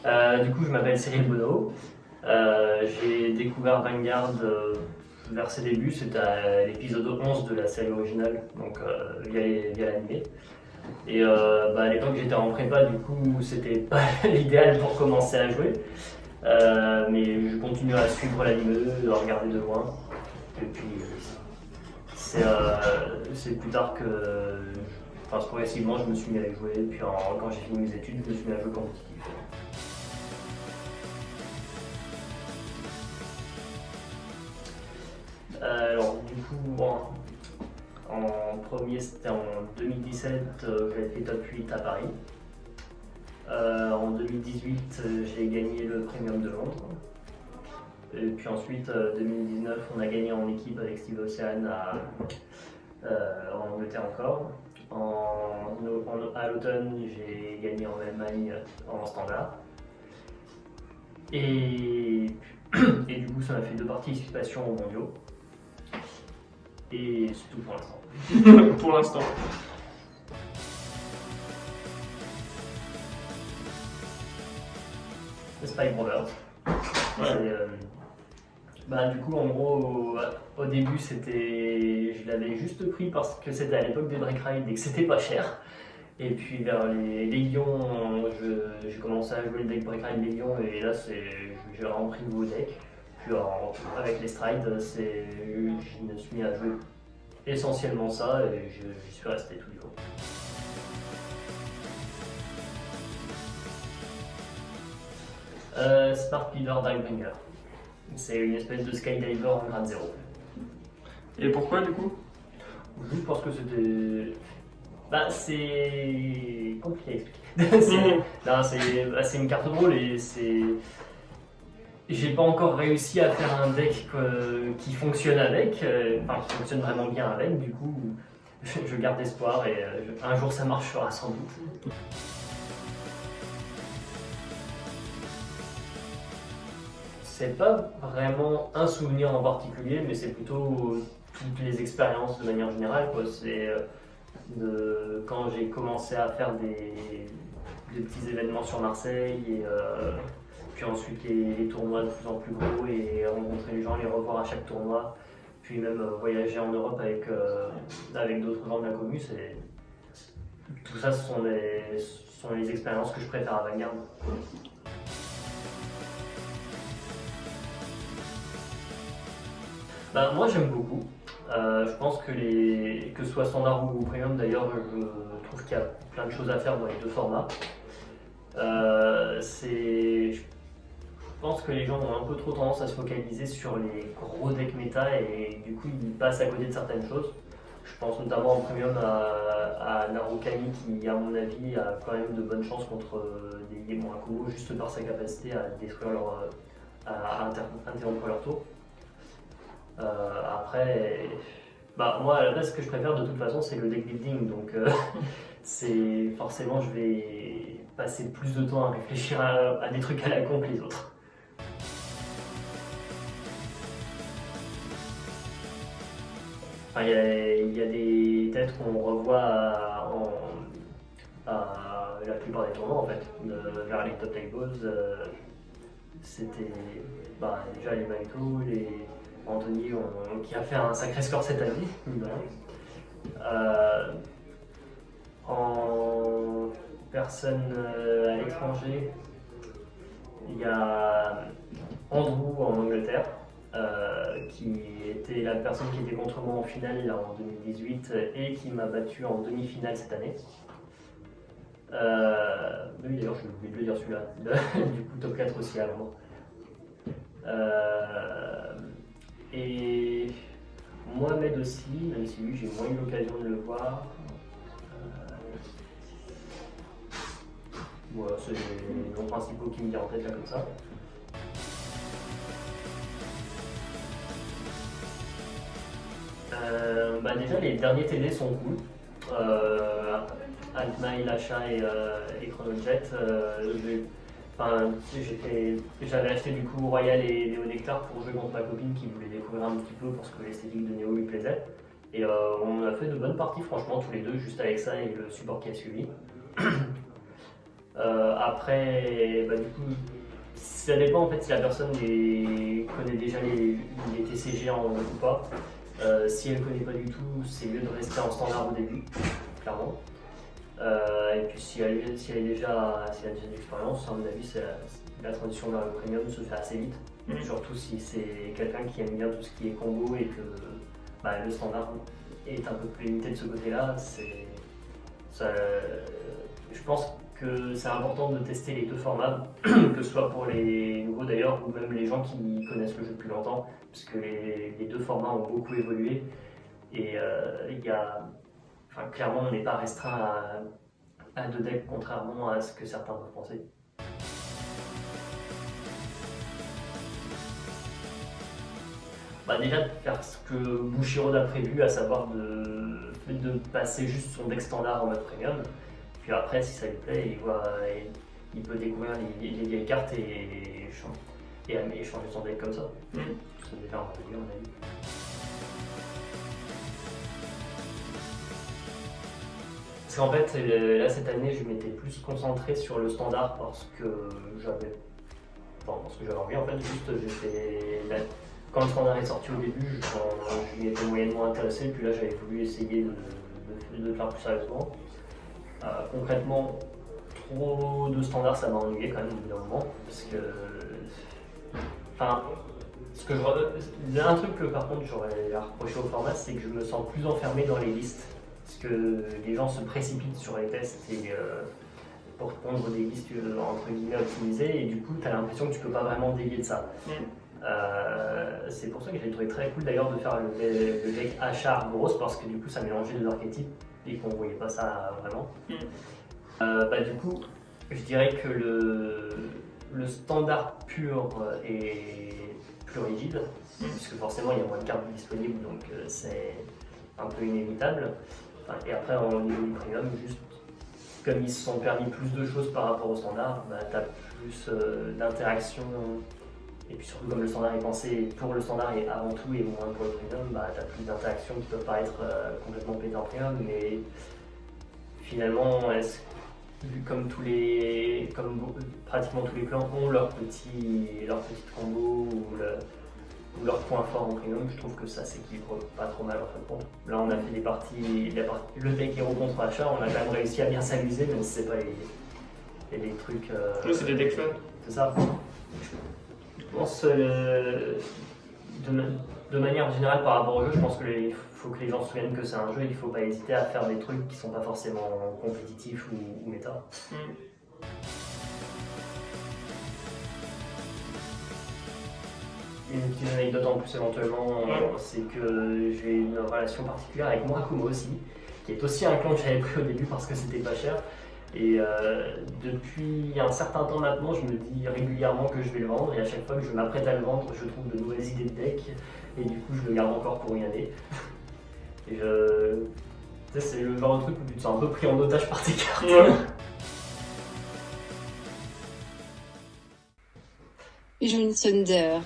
Du coup, je m'appelle Cyril Bonneau. J'ai découvert Vanguard vers ses débuts, c'était à l'épisode 11 de la série originale, donc via l'animé. Et à l'époque, j'étais en prépa, du coup, c'était pas l'idéal pour commencer à jouer. Mais je continue à suivre l'anime, à regarder de loin. Et puis, c'est plus tard que, progressivement, je me suis mis à y jouer. Puis quand j'ai fini mes études, je me suis mis à jouer compétitif. Alors, du coup, bon, en premier, c'était en 2017, j'avais fait top 8 à Paris. En 2018, j'ai gagné le Premium de Londres. Et puis ensuite, 2019, on a gagné en équipe avec Steve Ocean en Angleterre encore. À l'automne, j'ai gagné en Allemagne en standard. Et du coup, ça m'a fait 2 participations aux mondiaux. Et c'est tout pour l'instant. Pour l'instant. Spike Brothers. Ouais. Du coup, en gros, au début, je l'avais juste pris parce que c'était à l'époque des break rides et que c'était pas cher. Et puis vers les Légions, j'ai commencé à jouer le deck break ride Légion et là, j'ai vraiment pris de nouveaux decks. Puis avec les strides, je me suis mis à jouer essentiellement ça et j'y suis resté toujours. Smart Leader Divebringer. C'est une espèce de skydiver en grade 0. Et pourquoi du coup? Juste parce que c'était. C'est compliqué à expliquer. C'est une carte drôle et c'est. J'ai pas encore réussi à faire un deck qui fonctionne avec, qui fonctionne vraiment bien avec, du coup je garde espoir et un jour ça marchera sans doute. C'est pas vraiment un souvenir en particulier, mais c'est plutôt toutes les expériences de manière générale, quoi. C'est quand j'ai commencé à faire des petits événements sur Marseille et puis ensuite les tournois de plus en plus gros et rencontrer les gens, les revoir à chaque tournoi, puis même voyager en Europe avec d'autres gens de la commu, tout ça ce sont les expériences que je préfère à Vanguard. Moi j'aime beaucoup. Je pense que ce soit standard ou premium d'ailleurs, je trouve qu'il y a plein de choses à faire dans les deux formats. Je pense que les gens ont un peu trop tendance à se focaliser sur les gros decks méta et du coup ils passent à côté de certaines choses. Je pense notamment en premium à Narukami qui à mon avis a quand même de bonnes chances contre des moins combos juste par sa capacité à détruire à interrompre leur tour. Après, moi à la base ce que je préfère de toute façon c'est le deck building, donc c'est forcément je vais passer plus de temps à réfléchir à des trucs à la con que les autres. Il y a des têtes qu'on revoit à la plupart des tournois en fait, vers les top tables. C'était déjà les Maito, les Anthony qui a fait un sacré score cette année. En personne à l'étranger, il y a Andrew en Angleterre, qui était la personne qui était contre moi en finale là, en 2018 et qui m'a battu en demi-finale cette année. Oui, d'ailleurs, je vais oublié de le dire celui-là, du coup top 4 aussi à Londres. Et Mohamed aussi, même si lui j'ai moins eu l'occasion de le voir. Voilà, c'est les noms principaux qui me viennent en tête là comme ça. Déjà les derniers TD sont cool. Altmail, Lacha et Chronojet. J'avais acheté du coup Royal et Néo Nectar pour jouer contre ma copine qui voulait découvrir un petit peu parce que l'esthétique de Néo lui plaisait. Et on a fait de bonnes parties franchement tous les deux juste avec ça et le support qui a suivi. Après, du coup, ça dépend en fait si la personne connaît déjà les TCG ou pas. Si elle ne connaît pas du tout, c'est mieux de rester en standard au début, clairement. Et puis si elle a déjà de l'expérience, à mon avis, la transition vers le premium se fait assez vite. Surtout si c'est quelqu'un qui aime bien tout ce qui est combo et que le standard est un peu plus limité de ce côté-là. Je pense que c'est important de tester les deux formats, que ce soit pour les nouveaux d'ailleurs, ou même les gens qui connaissent le jeu depuis longtemps, parce que les deux formats ont beaucoup évolué. Et clairement, on n'est pas restreint à deux decks, contrairement à ce que certains peuvent penser. Déjà, de faire ce que Bushiroad a prévu, à savoir de passer juste son deck standard en mode premium. Puis après, si ça lui plaît, il peut découvrir les vieilles cartes et changer son deck comme ça. C'est déjà un peu dur, à mon avis. Parce qu'en fait, là cette année, je m'étais plus concentré sur le standard parce que j'avais envie. En fait, quand le standard est sorti au début, je m'y étais moyennement intéressé, puis là j'avais voulu essayer de le faire plus sérieusement. Concrètement, trop de standards, ça m'a ennuyé quand même au bout d'un moment, parce que... un truc que par contre j'aurais à reprocher au format, c'est que je me sens plus enfermé dans les listes, parce que les gens se précipitent sur les tests pour prendre des listes entre guillemets optimisées, et du coup tu as l'impression que tu peux pas vraiment dévier de ça. C'est pour ça que j'ai trouvé très cool d'ailleurs de faire le deck Achar grosse, parce que du coup ça mélangeait deux archétypes et qu'on voyait pas ça vraiment. Du coup, je dirais que le standard pur est plus rigide, puisque forcément il y a moins de cartes disponibles, donc c'est un peu inévitable. Et après, au niveau du premium, juste comme ils se sont permis plus de choses par rapport au standard, tu as plus d'interaction. Et puis surtout, comme le standard est pensé pour le standard et avant tout et moins pour le premium, tu as plus d'interactions qui peuvent paraître complètement pétées en premium, mais finalement, comme pratiquement tous les clans ont leur petite combo ou leur point fort en premium, je trouve que ça s'équilibre pas trop mal en fin de compte. Là, on a fait des parties, le deck Hero contre Achat, on a quand même réussi à bien s'amuser, même si c'est pas les trucs. C'est des decks fun. C'est ça. Je pense, de manière générale par rapport au jeu, je pense qu'il faut que les gens se souviennent que c'est un jeu et qu'il ne faut pas hésiter à faire des trucs qui ne sont pas forcément compétitifs ou méta. Une petite anecdote en plus éventuellement, c'est que j'ai une relation particulière avec Murakumo aussi, qui est aussi un clan que j'avais pris au début parce que c'était pas cher. Et depuis un certain temps maintenant, je me dis régulièrement que je vais le vendre, et à chaque fois que je m'apprête à le vendre, je trouve de nouvelles idées de deck, et du coup je le garde encore pour une année. Et c'est le genre de truc où tu te sens un peu pris en otage par tes cartes. June Thunder.